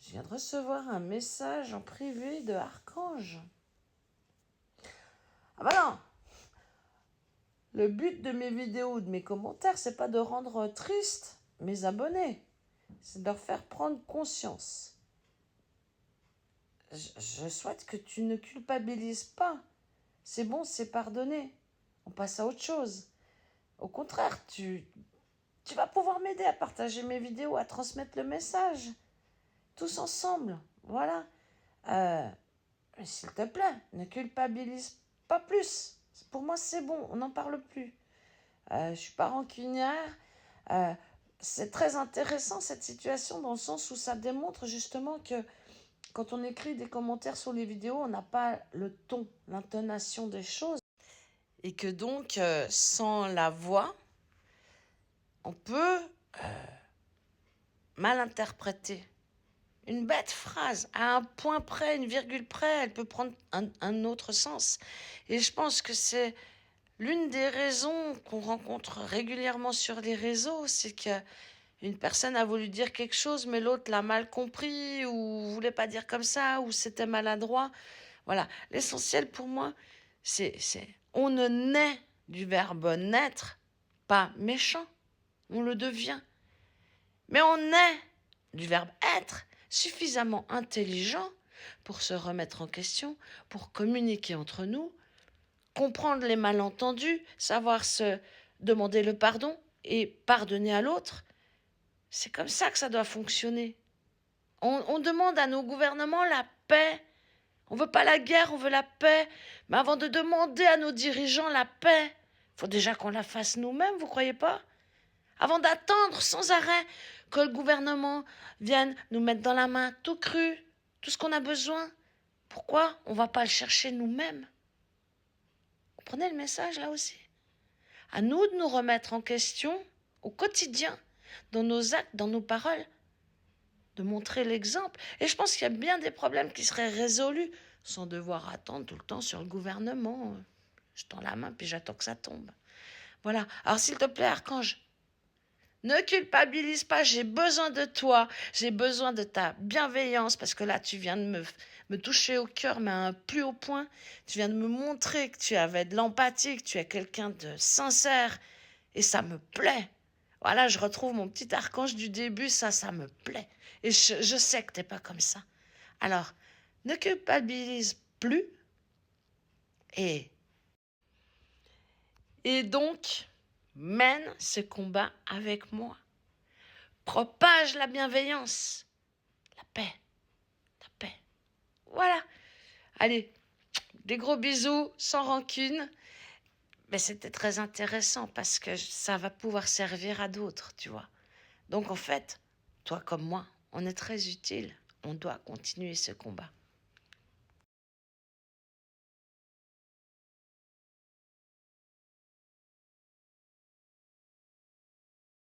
Je viens de recevoir un message en privé de Archange. Ah bah non! Le but de mes vidéos ou de mes commentaires, c'est pas de rendre triste mes abonnés. C'est de leur faire prendre conscience. Je souhaite que tu ne culpabilises pas. C'est bon, c'est pardonné. On passe à autre chose. Au contraire, tu vas pouvoir m'aider à partager mes vidéos, à transmettre le message. Tous ensemble. Voilà. Mais s'il te plaît, ne culpabilise pas plus. Pour moi, c'est bon, on n'en parle plus. Je ne suis pas rancunière. C'est très intéressant cette situation dans le sens où ça démontre justement que quand on écrit des commentaires sur les vidéos, on n'a pas le ton, l'intonation des choses. Et que donc, sans la voix, on peut mal interpréter. Une bête phrase, à un point près, une virgule près, elle peut prendre un autre sens. Et je pense que c'est l'une des raisons qu'on rencontre régulièrement sur les réseaux, c'est qu'une personne a voulu dire quelque chose, mais l'autre l'a mal compris, ou voulait pas dire comme ça, ou c'était maladroit. Voilà. L'essentiel pour moi, c'est on ne naît du verbe naître pas méchant, on le devient. Mais on est du verbe être suffisamment intelligent pour se remettre en question, pour communiquer entre nous, comprendre les malentendus, savoir se demander le pardon et pardonner à l'autre. C'est comme ça que ça doit fonctionner. On demande à nos gouvernements la paix. On ne veut pas la guerre, on veut la paix. Mais avant de demander à nos dirigeants la paix, il faut déjà qu'on la fasse nous-mêmes, vous ne croyez pas ? Avant d'attendre sans arrêt que le gouvernement vienne nous mettre dans la main tout cru, tout ce qu'on a besoin. Pourquoi on ne va pas le chercher nous-mêmes? Vous comprenez le message là aussi? À nous de nous remettre en question au quotidien, dans nos actes, dans nos paroles, de montrer l'exemple. Et je pense qu'il y a bien des problèmes qui seraient résolus sans devoir attendre tout le temps sur le gouvernement. Je tends la main puis j'attends que ça tombe. Voilà. Alors s'il te plaît, Archange, ne culpabilise pas, j'ai besoin de toi, j'ai besoin de ta bienveillance, parce que là, tu viens de me toucher au cœur, mais à un plus haut point. Tu viens de me montrer que tu avais de l'empathie, que tu es quelqu'un de sincère, et ça me plaît. Voilà, je retrouve mon petit archange du début, ça me plaît. Et je sais que t'es pas comme ça. Alors, ne culpabilise plus, et donc, mène ce combat avec moi. Propage la bienveillance, la paix, la paix. Voilà. Allez, des gros bisous, sans rancune. Mais c'était très intéressant parce que ça va pouvoir servir à d'autres, tu vois. Donc en fait, toi comme moi, on est très utiles. On doit continuer ce combat.